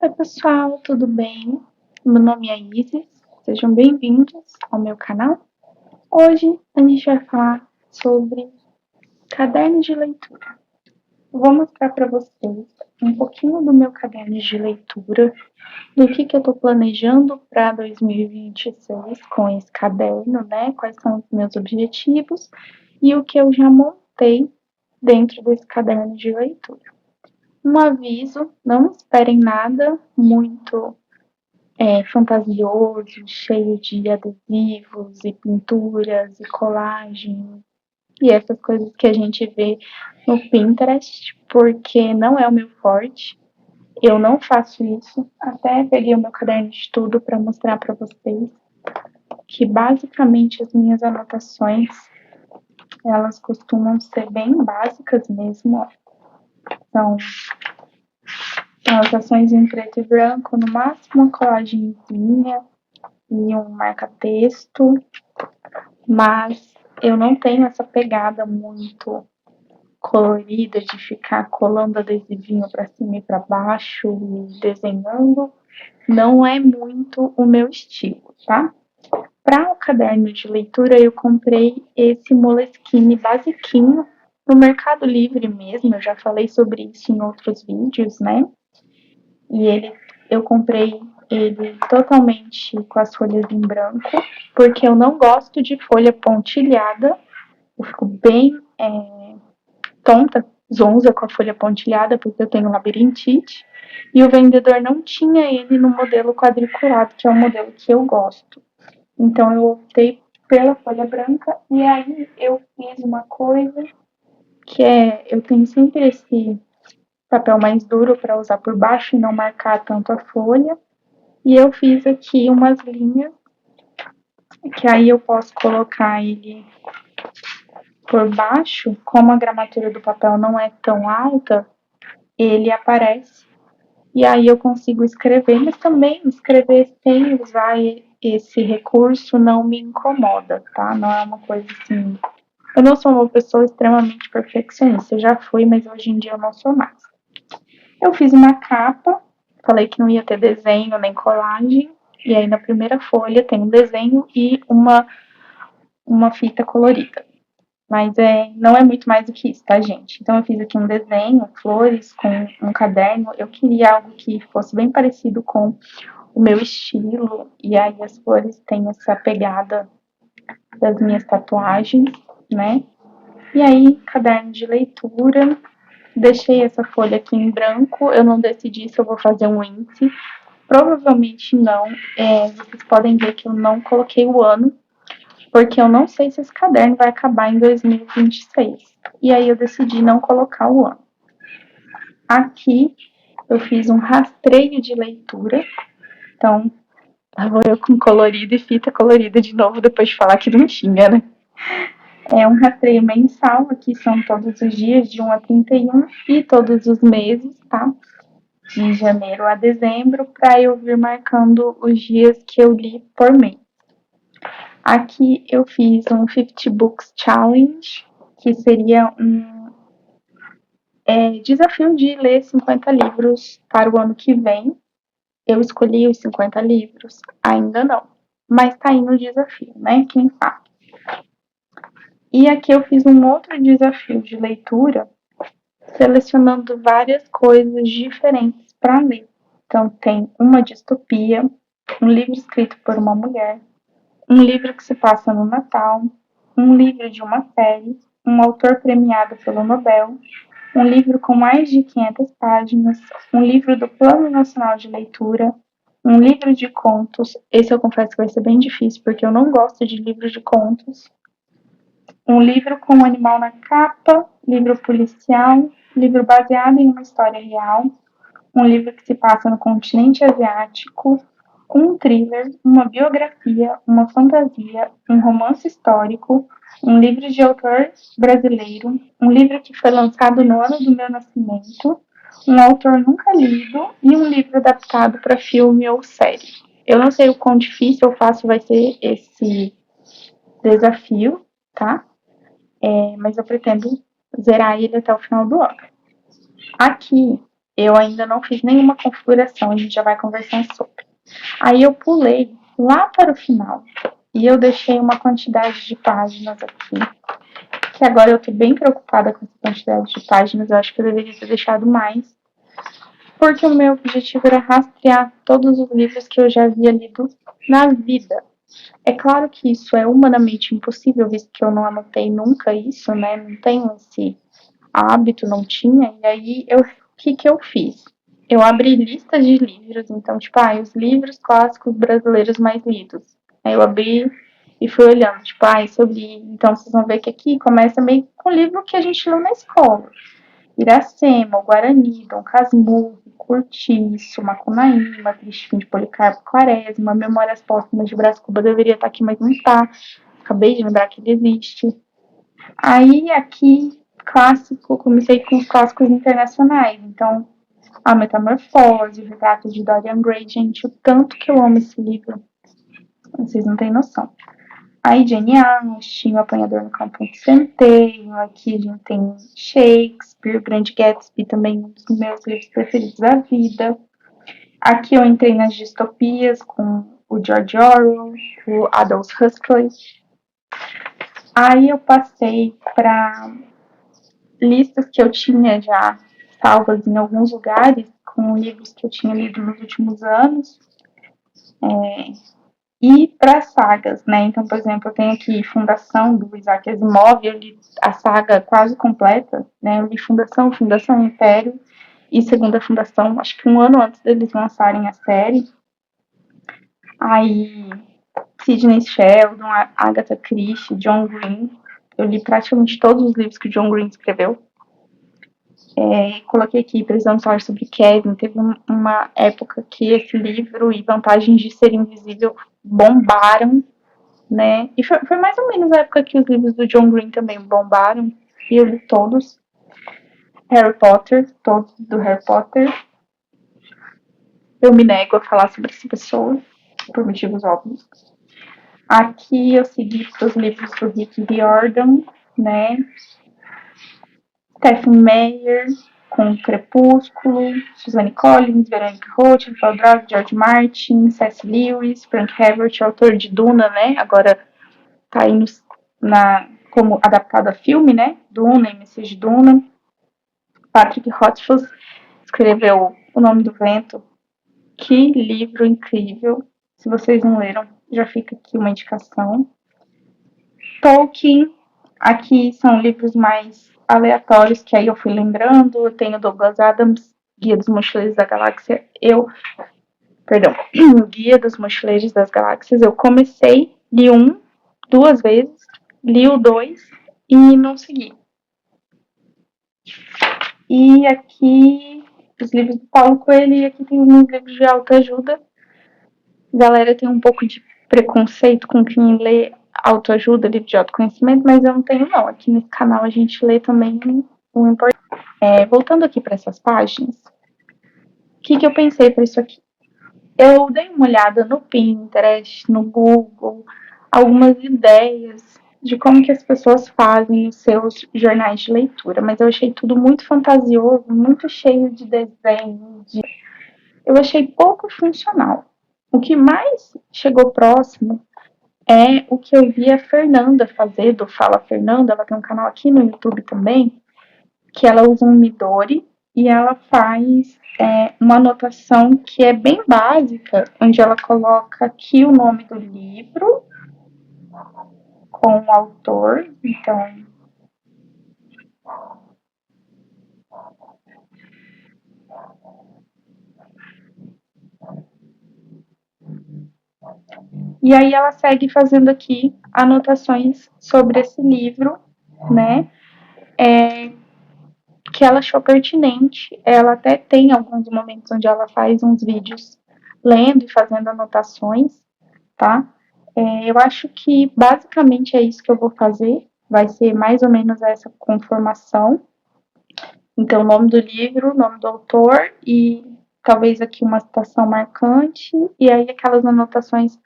Oi, pessoal, tudo bem? Meu nome é Isis, sejam bem-vindos ao meu canal. Hoje a gente vai falar sobre caderno de leitura. Eu vou mostrar para vocês um pouquinho do meu caderno de leitura, do que eu estou planejando para 2026 com esse caderno, né? Quais são os meus objetivos e o que eu já montei dentro desse caderno de leitura. Um aviso, não esperem nada muito fantasioso, cheio de adesivos e pinturas e colagem e essas coisas que a gente vê no Pinterest, porque não é o meu forte. Eu não faço isso. Até peguei o meu caderno de estudo para mostrar para vocês que basicamente as minhas anotações elas costumam ser bem básicas mesmo. São anotações em preto e branco, no máximo uma colagenzinha e um marca-texto, mas eu não tenho essa pegada muito colorida de ficar colando adesivinho para cima e para baixo e desenhando. Não é muito o meu estilo, tá? Para o caderno de leitura, eu comprei esse Moleskine basiquinho no Mercado Livre mesmo. Eu já falei sobre isso em outros vídeos, né? E eu comprei ele totalmente com as folhas em branco, porque eu não gosto de folha pontilhada. Eu fico bem tonta, zonza com a folha pontilhada, porque eu tenho labirintite. E o vendedor não tinha ele no modelo quadriculado, que é o modelo que eu gosto. Então eu optei pela folha branca e aí eu fiz uma coisa que eu tenho sempre esse papel mais duro para usar por baixo e não marcar tanto a folha. E eu fiz aqui umas linhas que aí eu posso colocar ele por baixo, como a gramatura do papel não é tão alta, ele aparece e aí eu consigo escrever, mas também escrever sem usar esse recurso não me incomoda, tá? Não é uma coisa assim. Eu não sou uma pessoa extremamente perfeccionista, eu já fui, mas hoje em dia eu não sou mais. Eu fiz uma capa, falei que não ia ter desenho nem colagem, e aí na primeira folha tem um desenho e uma fita colorida. Mas não é muito mais do que isso, tá, gente? Então eu fiz aqui um desenho, flores com um caderno. Eu queria algo que fosse bem parecido com o meu estilo. E aí as flores têm essa pegada das minhas tatuagens, né? E aí, caderno de leitura. Deixei essa folha aqui em branco. Eu não decidi se eu vou fazer um índice. Provavelmente não. Vocês podem ver que eu não coloquei o ano, porque eu não sei se esse caderno vai acabar em 2026. E aí eu decidi não colocar o ano. Aqui eu fiz um rastreio de leitura. Então, lá vou eu com colorido e fita colorida de novo, depois de falar que não tinha, né? É um rastreio mensal, aqui são todos os dias, de 1 a 31, e todos os meses, tá? De janeiro a dezembro, para eu vir marcando os dias que eu li por mês. Aqui eu fiz um 50 Books Challenge, que seria um desafio de ler 50 livros para o ano que vem. Eu escolhi os 50 livros? Ainda não, mas tá aí no desafio, né? Quem sabe? E aqui eu fiz um outro desafio de leitura, selecionando várias coisas diferentes para ler. Então tem uma distopia, um livro escrito por uma mulher, um livro que se passa no Natal, um livro de uma série, um autor premiado pelo Nobel, um livro com mais de 500 páginas, um livro do Plano Nacional de Leitura, um livro de contos. Esse eu confesso que vai ser bem difícil, porque eu não gosto de livros de contos. Um livro com um animal na capa, livro policial, livro baseado em uma história real, um livro que se passa no continente asiático, um thriller, uma biografia, uma fantasia, um romance histórico, um livro de autor brasileiro, um livro que foi lançado no ano do meu nascimento, um autor nunca lido e um livro adaptado para filme ou série. Eu não sei o quão difícil ou fácil vai ser esse desafio, tá? Mas eu pretendo zerar ele até o final do ano. Aqui Eu ainda não fiz nenhuma configuração, a gente já vai conversar sobre. Aí eu pulei lá para o final e eu deixei uma quantidade de páginas aqui, que agora eu tô bem preocupada com essa quantidade de páginas, eu acho que eu deveria ter deixado mais, porque o meu objetivo era rastrear todos os livros que eu já havia lido na vida. É claro que isso é humanamente impossível, visto que eu não anotei nunca isso, né? Não tenho esse hábito, não tinha. E aí, o que eu fiz? Eu abri listas de livros, então, tipo, os livros clássicos brasileiros mais lidos. Aí eu abri e fui olhando, tipo, isso eu li. Então, vocês vão ver que aqui começa meio com o livro que a gente leu na escola. Iracema, o Guarani, Dom Casmurro, Cortiço, Macunaíma, Triste Fim de Policarpo Quaresma, Memórias Póstumas de Brás Cubas deveria estar aqui, mas não está. Acabei de lembrar que ele existe. Aí aqui, clássico, comecei com os clássicos internacionais. Então, A Metamorfose, O Retrato de Dorian Gray, gente, o tanto que eu amo esse livro, vocês não têm noção. Aí Jane Austen, O Apanhador no Campo de Centeio, aqui a gente tem Shakespeare, O Grande Gatsby, também um dos meus livros preferidos da vida. Aqui eu entrei nas distopias com o George Orwell, o Aldous Huxley. Aí eu passei para listas que eu tinha já salvas em alguns lugares, com livros que eu tinha lido nos últimos anos. E para sagas, né? Então, por exemplo, eu tenho aqui Fundação, do Isaac Asimov, eu li a saga quase completa, né? Eu li Fundação, Fundação Império e Segunda Fundação, acho que um ano antes deles lançarem a série. Aí, Sidney Sheldon, Agatha Christie, John Green, eu li praticamente todos os livros que o John Green escreveu. Coloquei aqui Precisamos Falar sobre Kevin. Teve uma época que esse livro e Vantagens de Ser Invisível bombaram, né? E foi mais ou menos a época que os livros do John Green também bombaram. E eu li todos. Harry Potter, todos do Harry Potter. Eu me nego a falar sobre essa pessoa, por motivos óbvios. Aqui eu segui os livros do Rick Riordan, né? Stephen Meyer, com Crepúsculo, Suzanne Collins, Veronica Roth, Rafael Drake, George Martin, C.S. Lewis, Frank Herbert, autor de Duna, né? Agora tá aí como adaptado a filme, né? Duna, MC de Duna. Patrick Rothfuss escreveu O Nome do Vento. Que livro incrível! Se vocês não leram, já fica aqui uma indicação. Tolkien, aqui são livros mais aleatórios que aí eu fui lembrando. Eu tenho Douglas Adams, Guia dos Mochileiros da Galáxia. Guia dos Mochileiros das Galáxias. Eu comecei, li 2 vezes, li o 2 e não segui. E aqui, os livros do Paulo Coelho, e aqui tem uns livros de autoajuda. A galera tem um pouco de preconceito com quem lê autoajuda, livro de autoconhecimento, mas eu não tenho não. Aqui nesse canal a gente lê também o importante. Voltando aqui para essas páginas, o que eu pensei para isso aqui? Eu dei uma olhada no Pinterest, no Google, algumas ideias de como que as pessoas fazem os seus jornais de leitura, mas eu achei tudo muito fantasioso, muito cheio de desenhos. Eu achei pouco funcional. O que mais chegou próximo é o que eu vi a Fernanda fazer, do Fala Fernanda, ela tem um canal aqui no YouTube também, que ela usa um Midori e ela faz uma anotação que é bem básica, onde ela coloca aqui o nome do livro com o autor, então e aí ela segue fazendo aqui anotações sobre esse livro, né? Que ela achou pertinente. Ela até tem alguns momentos onde ela faz uns vídeos lendo e fazendo anotações, tá? Eu acho que basicamente é isso que eu vou fazer. Vai ser mais ou menos essa conformação. Então, o nome do livro, o nome do autor e talvez aqui uma citação marcante e aí aquelas anotações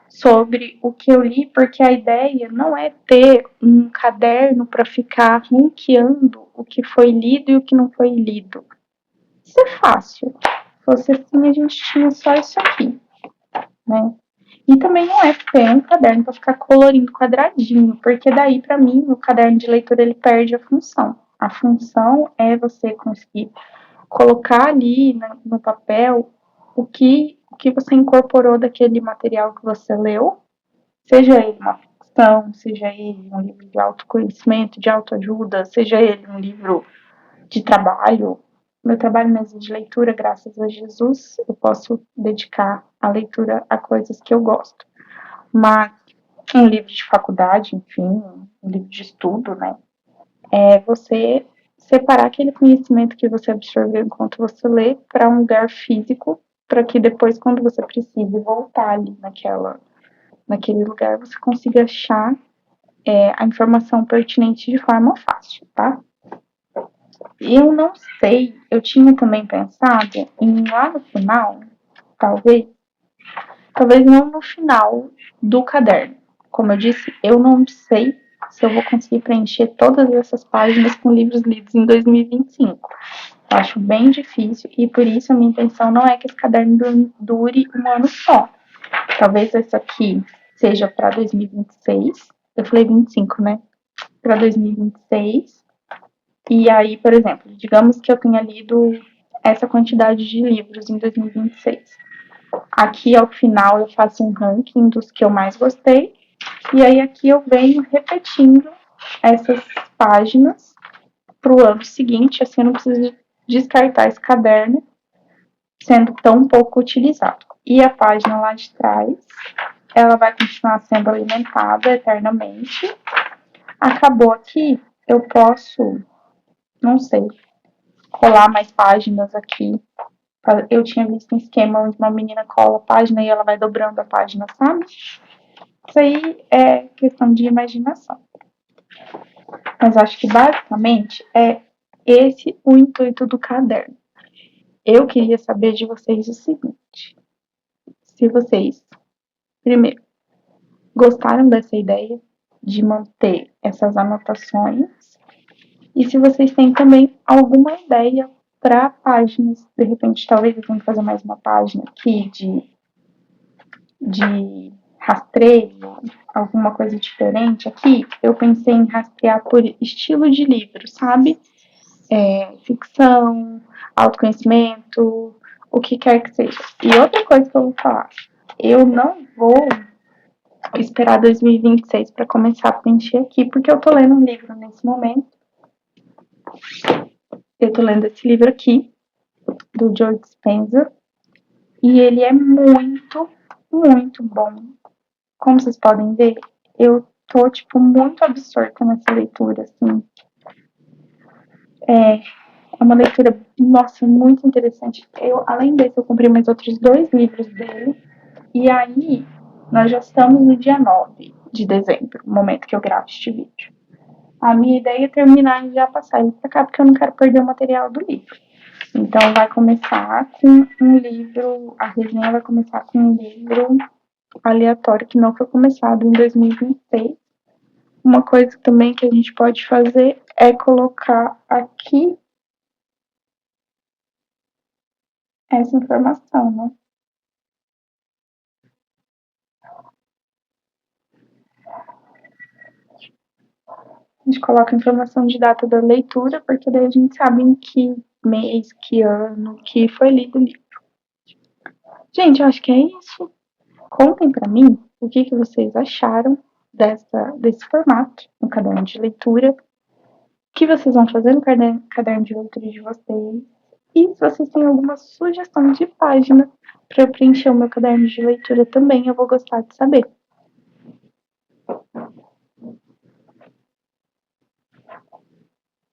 sobre o que eu li, porque a ideia não é ter um caderno para ficar ranqueando o que foi lido e o que não foi lido. ser fácil. Se fosse assim, a gente tinha só isso aqui, né? E também não é ter um caderno para ficar colorindo quadradinho, porque daí, para mim, o caderno de leitura ele perde a função. A função é você conseguir colocar ali no papel o que você incorporou daquele material que você leu, seja ele uma ficção, seja ele um livro de autoconhecimento, de autoajuda, seja ele um livro de trabalho. Meu trabalho mesmo de leitura, graças a Jesus, eu posso dedicar a leitura a coisas que eu gosto. Mas um livro de faculdade, enfim, um livro de estudo, né? É você separar aquele conhecimento que você absorveu enquanto você lê para um lugar físico, para que depois, quando você precise voltar ali naquele lugar, você consiga achar a informação pertinente de forma fácil, tá? Eu não sei, eu tinha também pensado em lá no final, talvez, talvez não no final do caderno. Como eu disse, eu não sei se eu vou conseguir preencher todas essas páginas com livros lidos em 2025. Eu acho bem difícil e por isso a minha intenção não é que esse caderno dure um ano só. Talvez esse aqui seja para 2026. Eu falei 25, né? Para 2026. E aí, por exemplo, digamos que eu tenha lido essa quantidade de livros em 2026. Aqui ao final eu faço um ranking dos que eu mais gostei. E aí aqui eu venho repetindo essas páginas para o ano seguinte, assim eu não preciso descartar esse caderno sendo tão pouco utilizado. E a página lá de trás, ela vai continuar sendo alimentada eternamente. Acabou aqui, eu posso, não sei, colar mais páginas aqui. Eu tinha visto um esquema onde uma menina cola a página e ela vai dobrando a página, sabe? Isso aí é questão de imaginação. Mas acho que basicamente é esse o intuito do caderno. Eu queria saber de vocês o seguinte: se vocês, primeiro, gostaram dessa ideia de manter essas anotações e se vocês têm também alguma ideia para páginas, de repente, talvez eu tenha que fazer mais uma página aqui de rastreio, alguma coisa diferente aqui. Eu pensei em rastrear por estilo de livro, sabe? Ficção, autoconhecimento, o que quer que seja. E outra coisa que eu vou falar, eu não vou esperar 2026 para começar a preencher aqui, porque eu tô lendo um livro nesse momento. Eu tô lendo esse livro aqui, do Joe Dispenza, e ele é muito, muito bom. Como vocês podem ver, eu tô, tipo, muito absorta nessa leitura, assim. É uma leitura, nossa, muito interessante. Além desse, eu comprei mais outros 2 livros dele. E aí, nós já estamos no dia 9 de dezembro, no momento que eu gravo este vídeo. A minha ideia é terminar e já passar ele pra cá, porque eu não quero perder o material do livro. Então, vai começar com um livro, a resenha vai começar com um livro aleatório que não foi começado em 2026. Uma coisa também que a gente pode fazer é colocar aqui essa informação, né? A gente coloca a informação de data da leitura, porque daí a gente sabe em que mês, que ano, que foi lido o livro. Gente, eu acho que é isso. Contem pra mim o que vocês acharam desse formato no caderno de leitura, o que vocês vão fazer no caderno de leitura de vocês, e se vocês têm alguma sugestão de página para preencher o meu caderno de leitura também, eu vou gostar de saber.